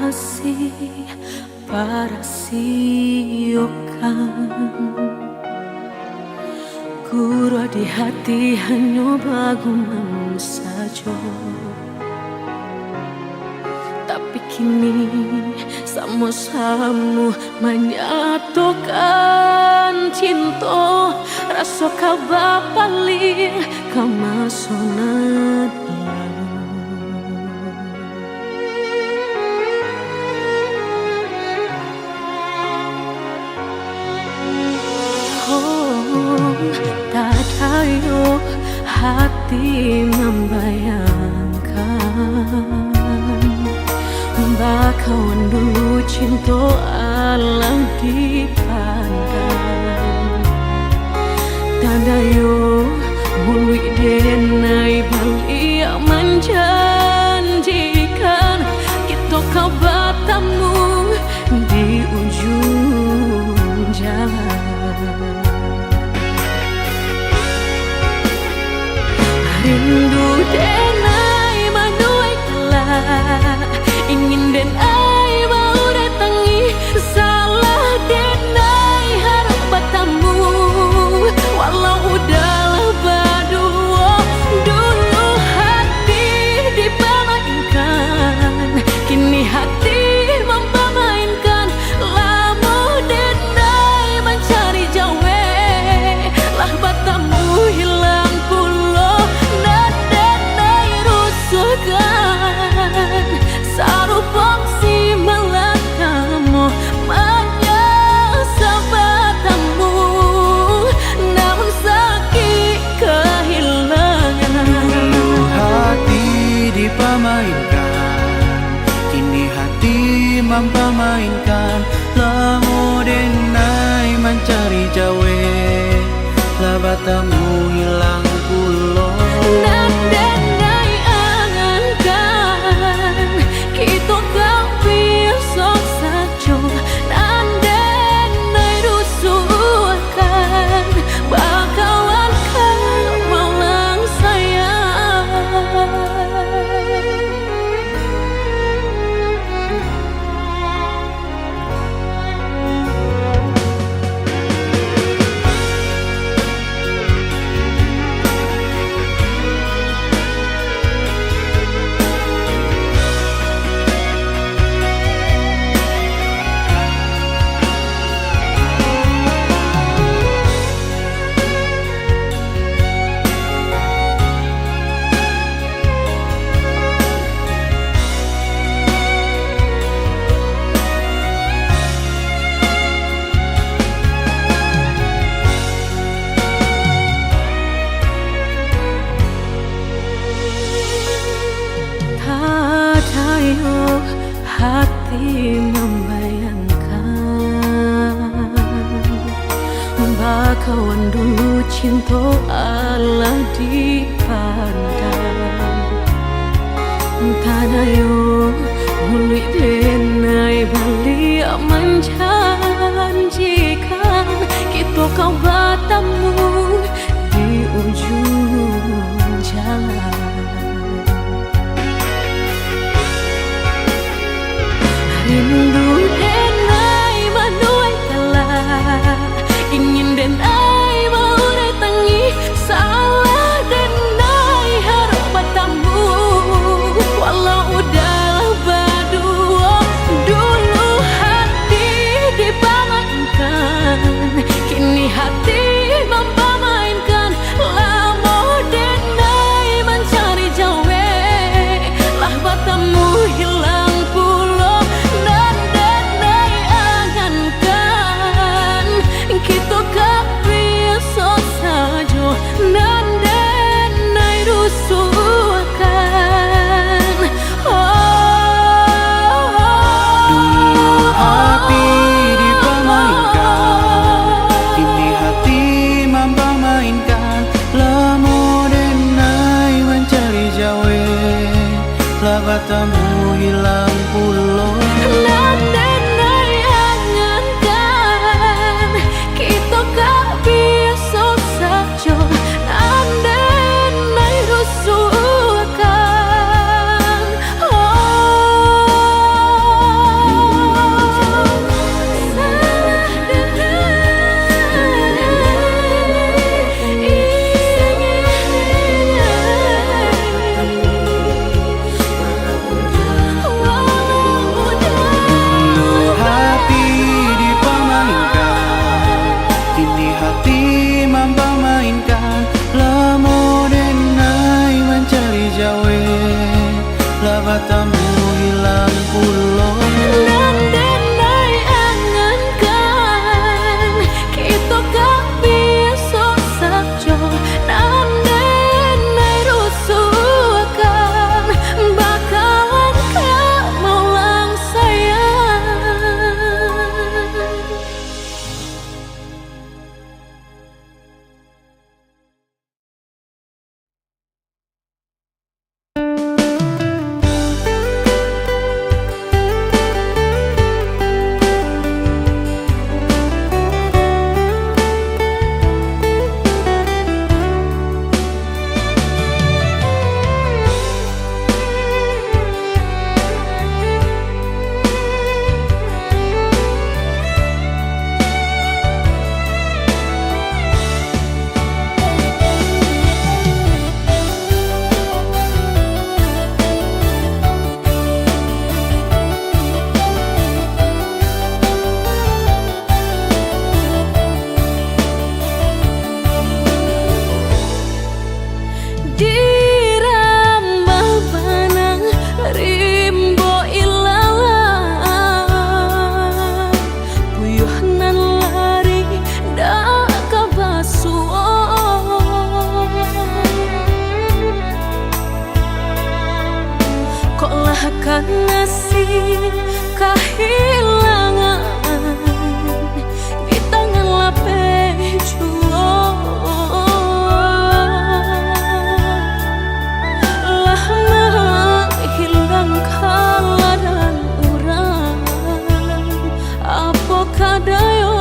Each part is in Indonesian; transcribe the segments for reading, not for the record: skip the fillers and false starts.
masih para siokan guru di hati hanya bagumam saja. Tapi kini sama-sama menyatukan cinta, rasa kabar paling kemasonan. Tak tahu hati membayangkan bakawan dulu cinta alam dipandang. Tadayo bului denai balik menjanjikan kita kau bertemu di ujung jalan. Rindu denai manuai kelak, ingin denai mau datangi, salah denai harap bertemu. Walau udahlah berdua, dulu hati dipermainkan, kini hati mempermainkan. Lama denai mencari jawe, lah bertemu hilang pulau. Sarupang si melatamu menyesabatamu, namun sakit kehilangan. Hati dipermainkan, kini hati mempermainkan. Lamu denai mencari jawe, lah batamu hilang pulau. Hati membayangkan bakawan dulu cinta Allah dipandang. Tadayo bului denai balik menjanjikan kita kau bertemu di ujung jalan. Rindu denai manuai kelak, ingin denai mau datangi, salah denai harap bertemu. Walau udahlah berdua, dulu hati dipermainkan, kini hati mempermainkan. Lama denai mencari jawe, lah bertemu hilang pulau. Kita kau biasa saja, dan denai rusuhkan. Dulu hati dipermainkan, kini hati mempermainkan. Lama denai mencari jawe, lah bertemu hilang pulau. nasib kehilangan di tangan lapeh juang. Lah menghilang kala dan urang apa kadayo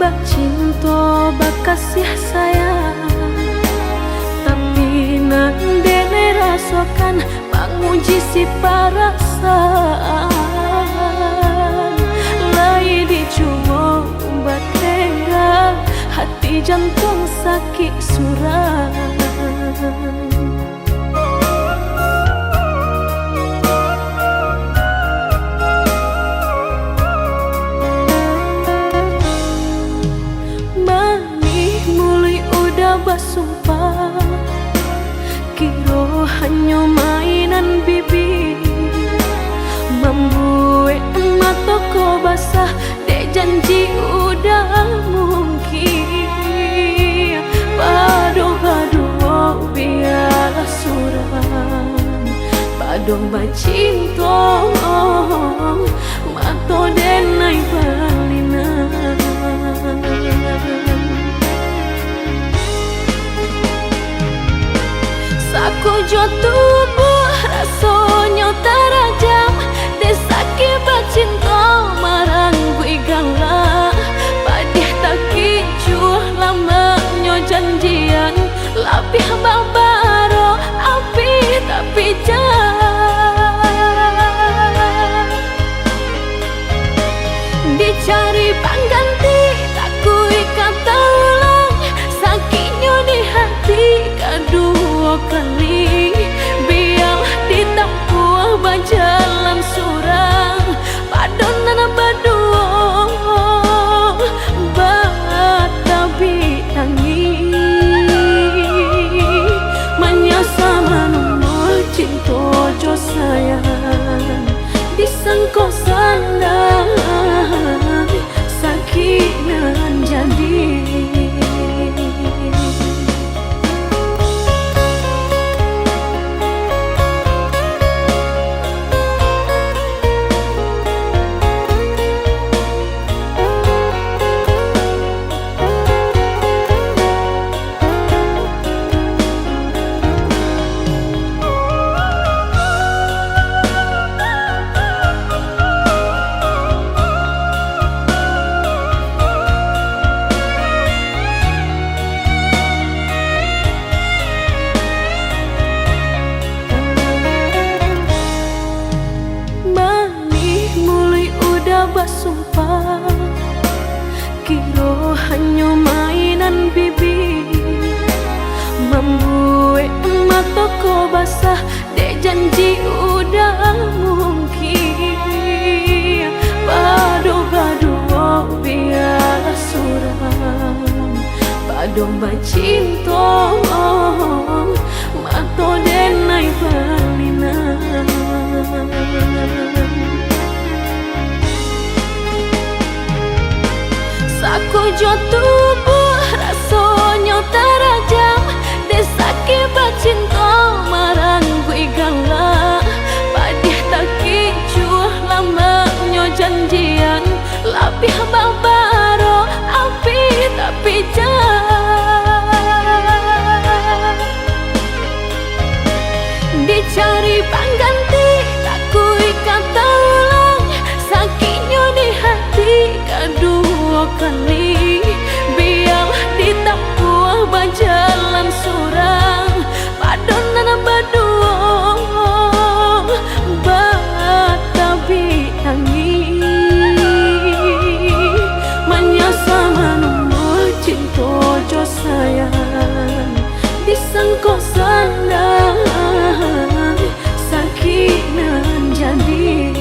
bak cinta bak kasih sayang, tapi nang dene rasakan menguji si perasaan. Lai dicuma umbat tengah, hati jantung sakit suram. Bersumpah kira hanya mainan bibi, membuat mataku basah dek janji udah mungkin. Padu-padu biarlah suram, padu bacinta mato denai balinan. Aku jo tubuh rasanya terajam, desaki bacinta marang gue galak. Padih tak kicuh lamanya janjian, lapih babaro api tapi jangan dicari pengganti. Tak kui kata ulang sakitnya di hati kedua kali, biar ditempuh berjalan surang padonan berdua batabi tangi menyasa menunggu cinta jo sayang disangko sandang sakinan jadi. Bersumpah kira hanya mainan bibi, membuat mataku basah dek janji udah mungkin. Padu-padu biarlah suram, padu bacinta mato denai balinan. Aku jo tubuh rasanya terajam, desaki bacinta marang gue galak. Padih tak kicuh lamanya janjian, lapih babaro api tapi jangan dicari pengganti. Tak kui kata ulang sakitnya di hati kedua kali, biar ditempuh berjalan surang padonan berdua batabi tangi menyasa menunggu cinta jo sayang disangko sandang sakinan jadi.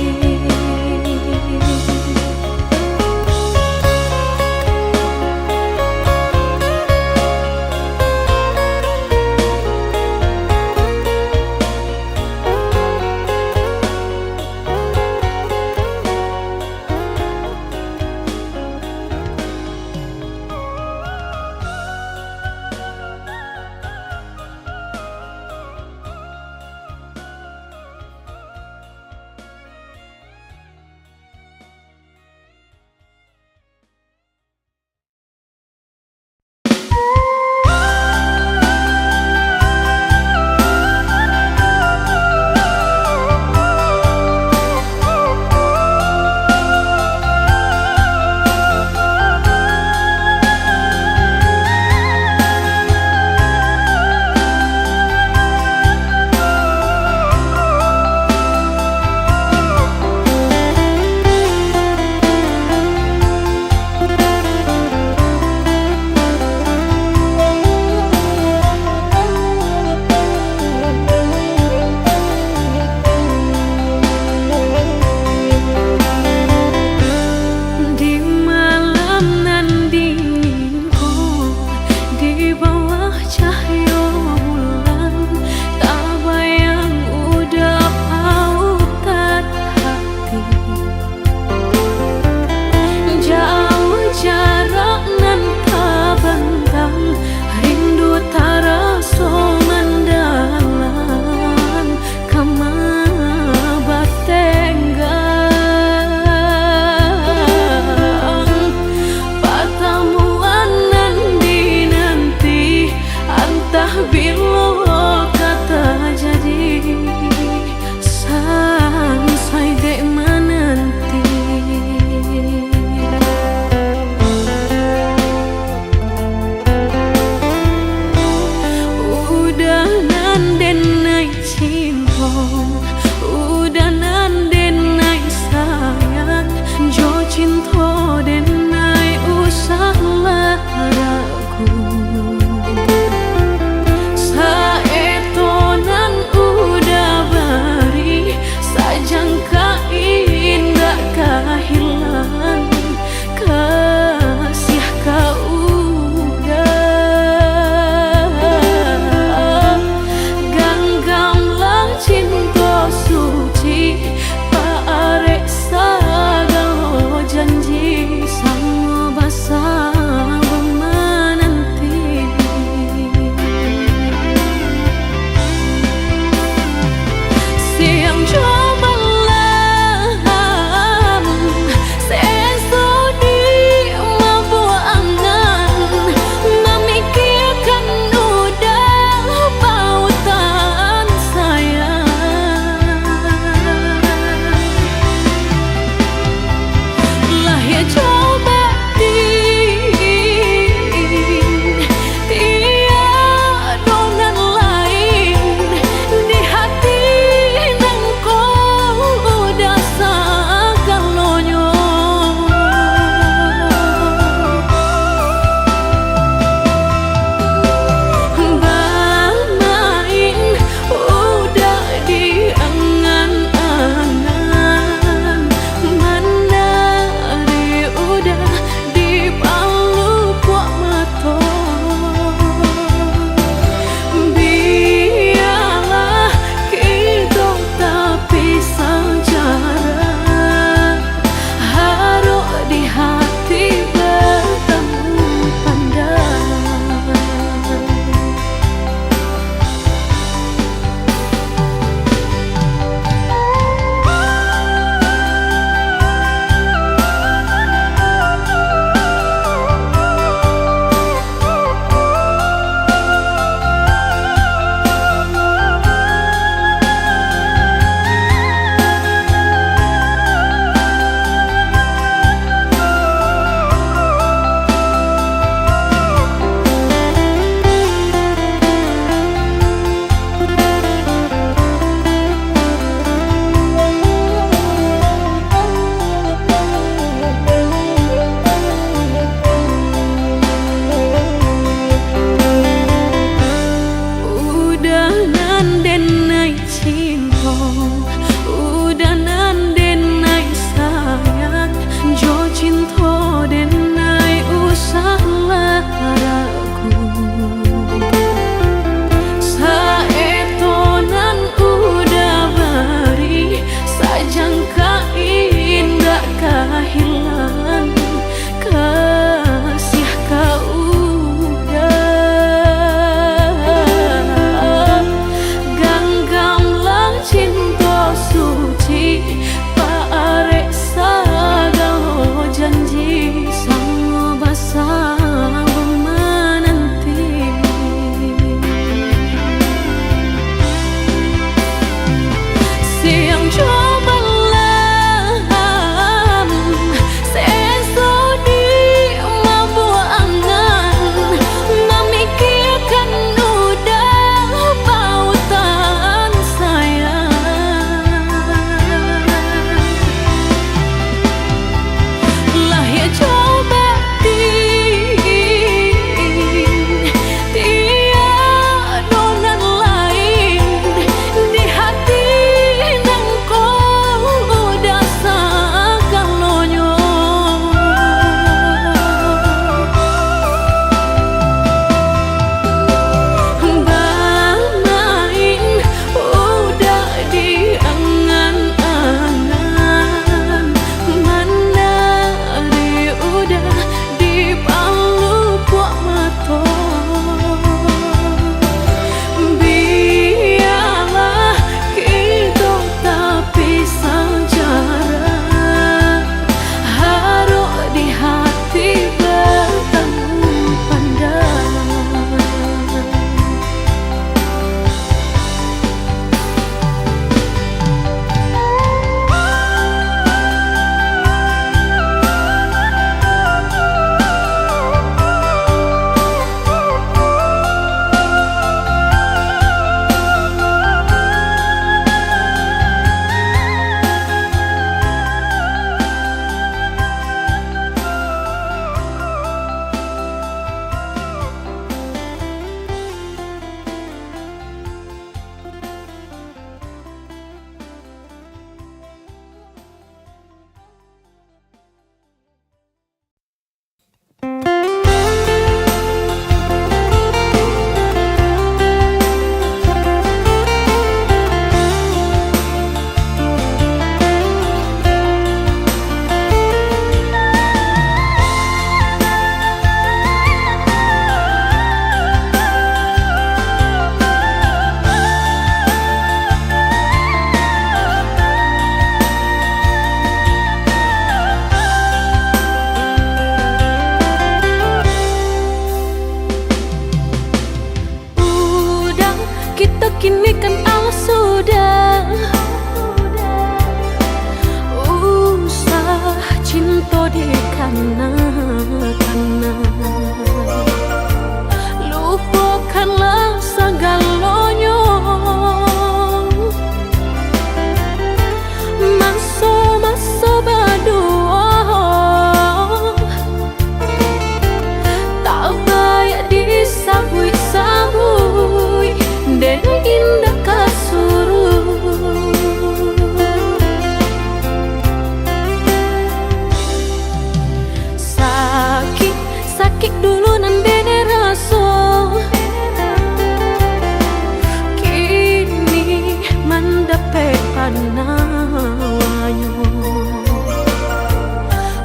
mandape panawanyo.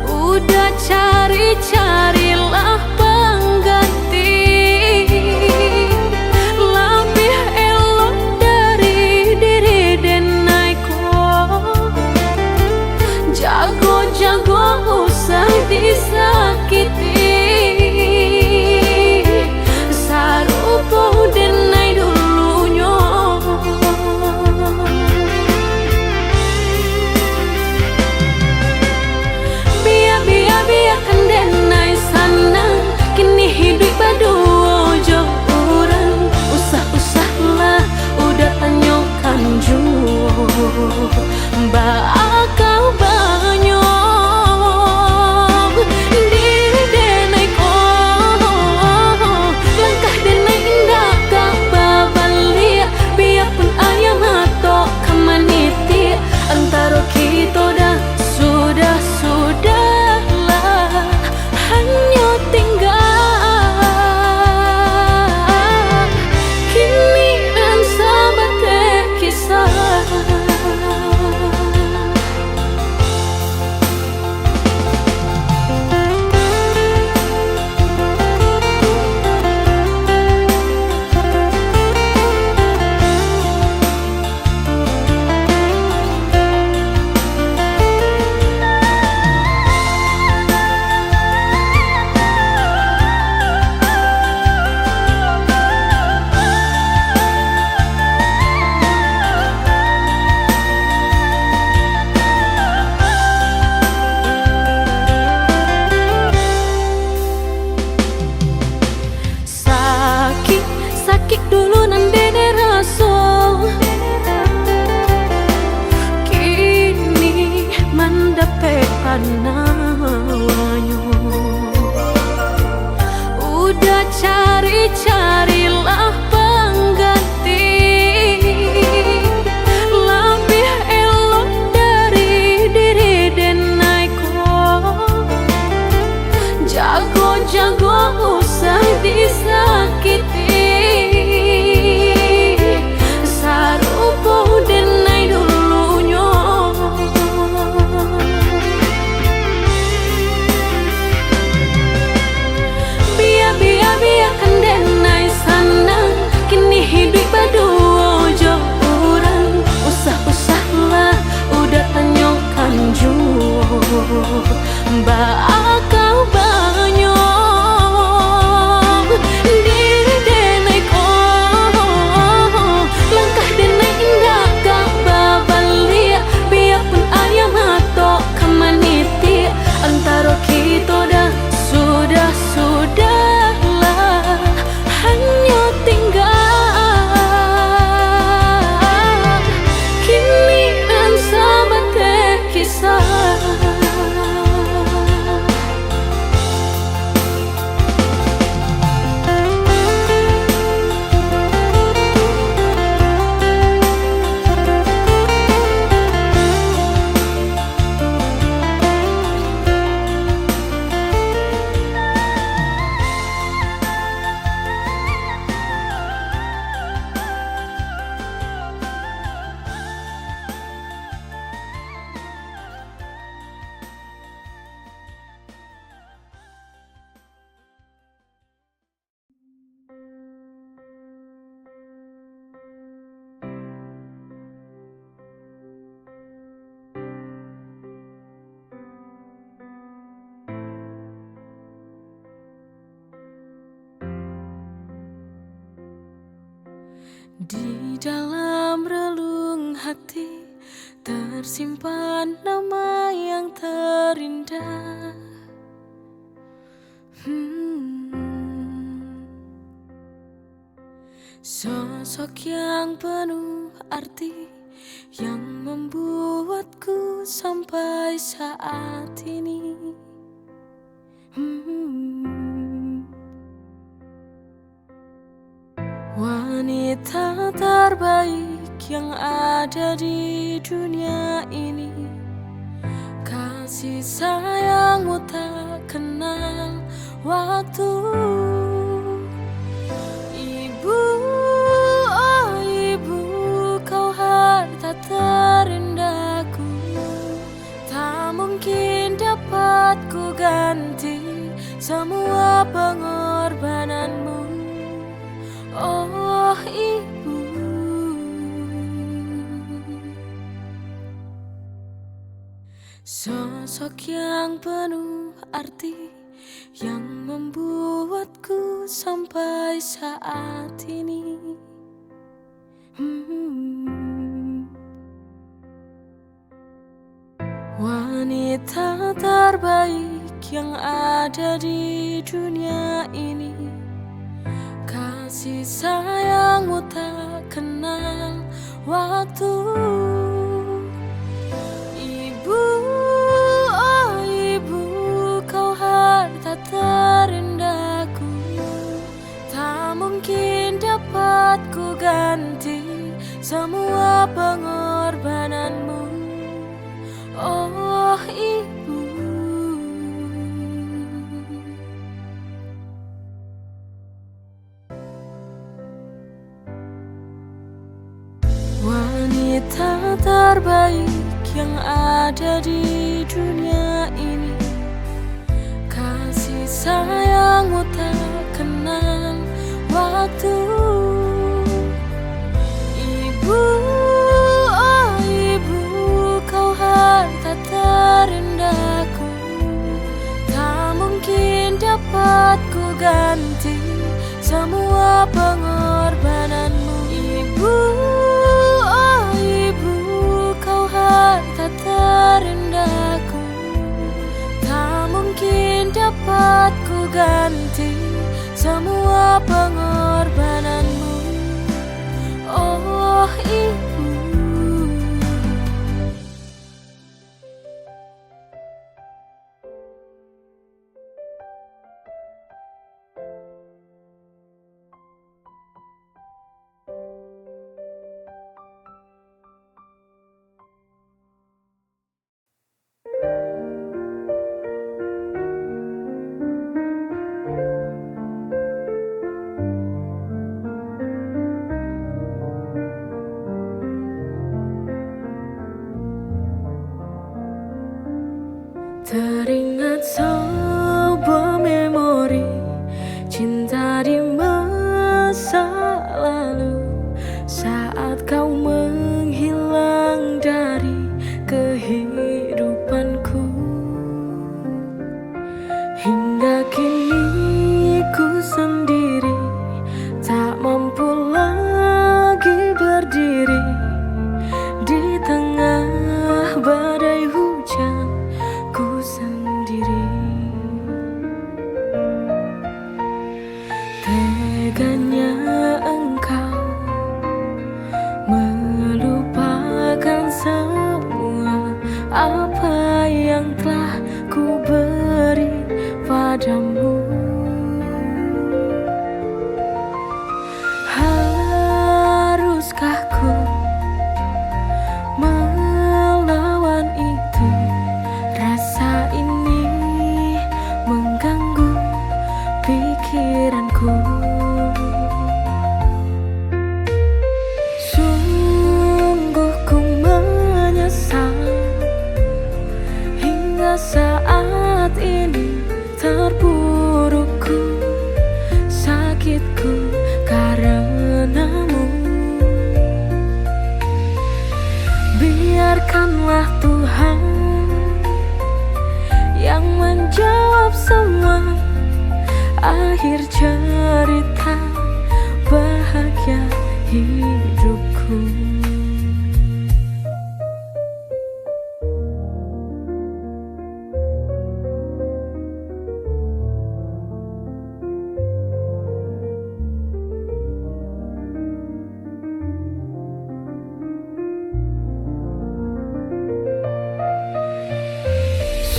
Udah cari-carilah pengganti lebih elok dari diri Denaiko. Jago-jago usah disakiti, sarupo Denai dulunya. Biarkan Denai sanang, kini hidup berdua jo orang. Usah-usahlah udah tanyakan juo, bakal banyak diri Denai ko. Langkah Denai indah kak babalia, biarpun ayam atau kamaniti. Antara kita dah sudahlah hanya tinggal kini dan sahabat kisah. Sakit dulu nan dede raso, kini mandape panawanyo. Udah cari-carilah pengganti lebih elok dari diri Denaiko. Jago-jago usah disakiti, sarupo Denai dulunya. Biarkan Denai sanang, kini hidup berdua jo orang. Usah-usahlah udah tanyakan juo, bakal banyak diri Denai ko. Langkah Denai indah kak babalia, biarpun ayam atau kamaniti. Antara kita dah sudahlah hanya tinggal kini dan sahabat kisah. Di dalam relung hati tersimpan nama yang terindah. Sosok yang penuh arti yang membuatku sampai saat ini. Wanita terbaik yang ada di dunia ini. Kasih sayangmu tak kenal waktu. Ibu, oh ibu, kau harta semua pengorbananmu, oh Ibu. Sosok yang penuh arti, yang membuatku sampai saat ini. Wanita terbaik yang ada di dunia ini. Kasih sayangmu tak kenal waktu. Ibu, oh Ibu, kau harta terindahku. Tak mungkin dapat ku ganti semua pengorbananmu, oh Ibu. Wanita terbaik yang ada di dunia ini. Kasih sayangmu tak kenal waktu. Ibu, oh Ibu, kau harta terindahku. Tak mungkin dapat ku ganti semua pengorbananmu. Ibu, oh Ibu, kau harta terindahku. Tak mungkin dapat ku ganti semua pengorbananmu, oh Ibu. Teringat sebuah memori cinta di masa lalu, saat kau menghilang dari kehidupanku. Hingga kini ku sendiri tak mampu lagi berdiri di tengah badai hujan. Ku sendiri, teganya engkau melupakan semua apa yang telah ku beri padamu. Haruskah ku melawan itu? Rasa ini mengganggu pikiranku. Sungguh ku menyesal hingga saat ini. Terpurukku, sakitku karenamu. Biarkanlah Tuhan yang menjawab semua. Akhir cerita bahagia hidupku.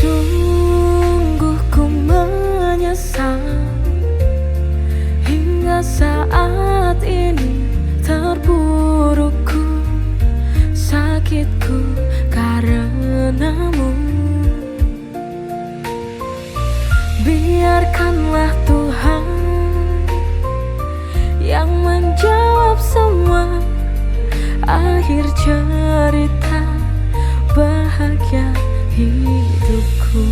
Sungguh ku menyesal hingga saat ini. Terpurukku, sakitku karenamu. Biarkanlah Tuhan yang menjawab semua. Akhir cerita bahagia hidupku.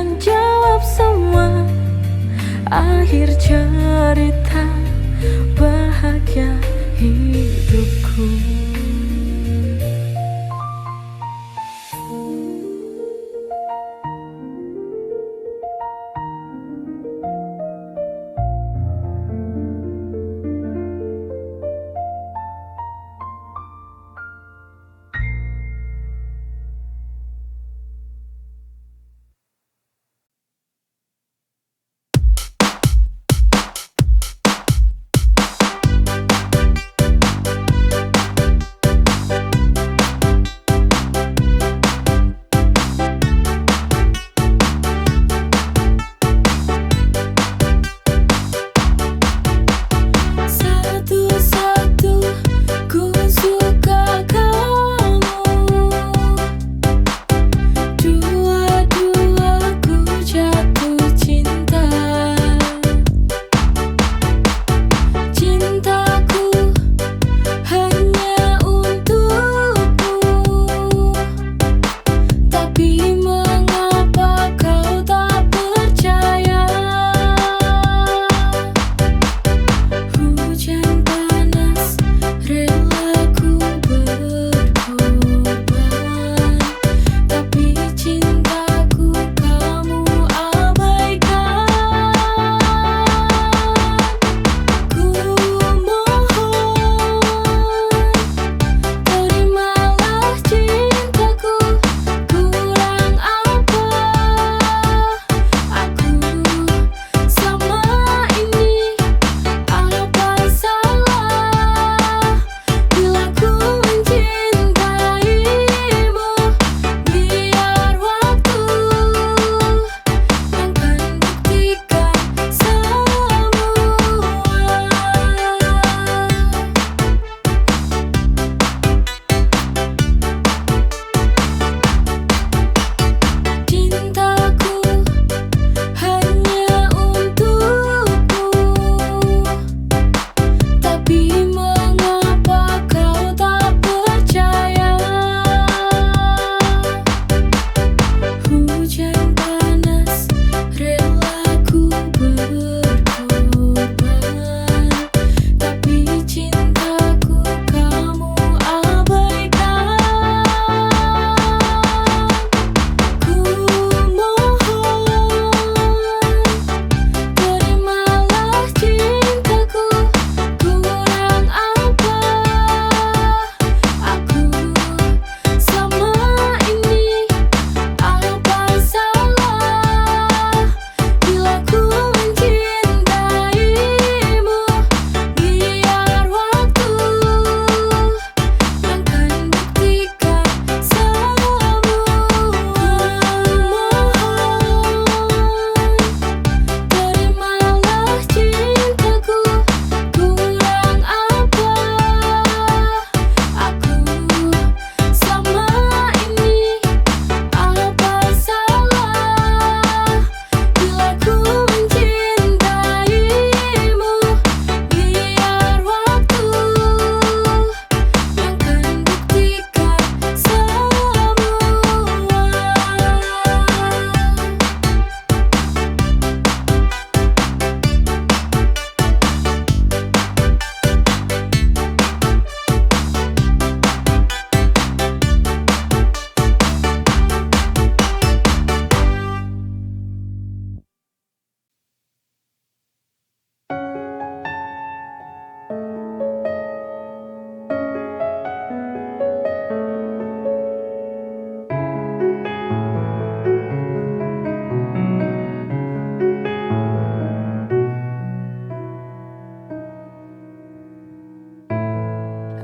akan jawab semua akhir cerita bahagia hidupku.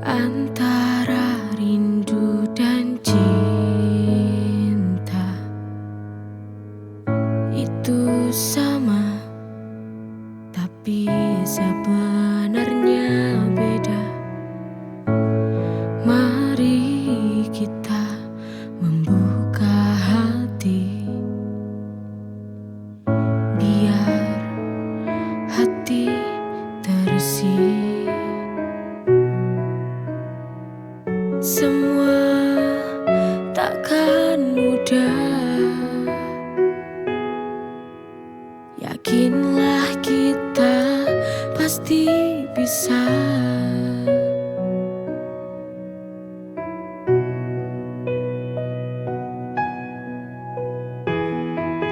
Antara rindu dan cinta itu sama, tapi sebenarnya beda. Mari kita membuka hati, biar hati terisi. Semua takkan mudah, Yakinlah kita pasti bisa.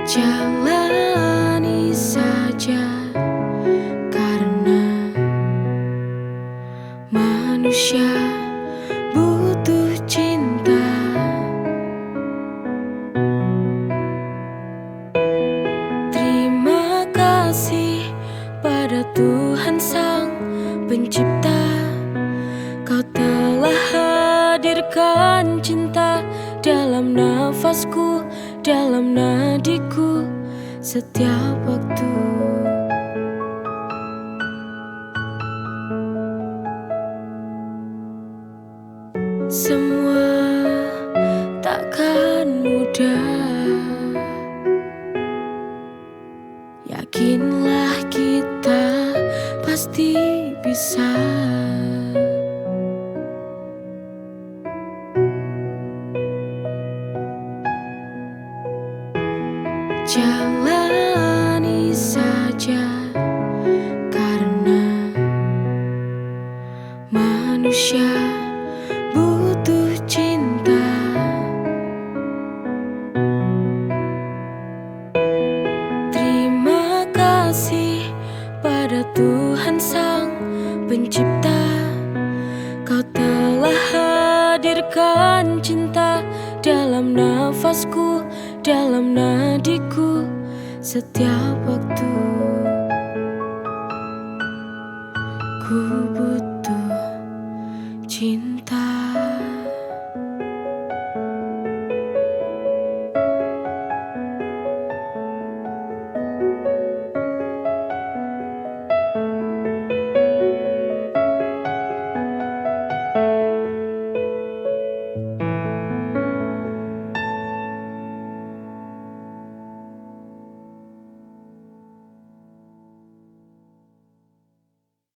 Jalani saja, karena manusia butuh cinta. Terima kasih pada Tuhan Sang Pencipta, Kau telah hadirkan cinta dalam nafasku, dalam nadiku, setiap waktu. Semua takkan mudah, yakinlah kita pasti bisa. Jalani saja, karena manusia butuh cinta. Terima kasih pada Tuhan Sang Pencipta, Kau telah hadirkan cinta dalam nafasku, dalam nadiku, setiap waktu.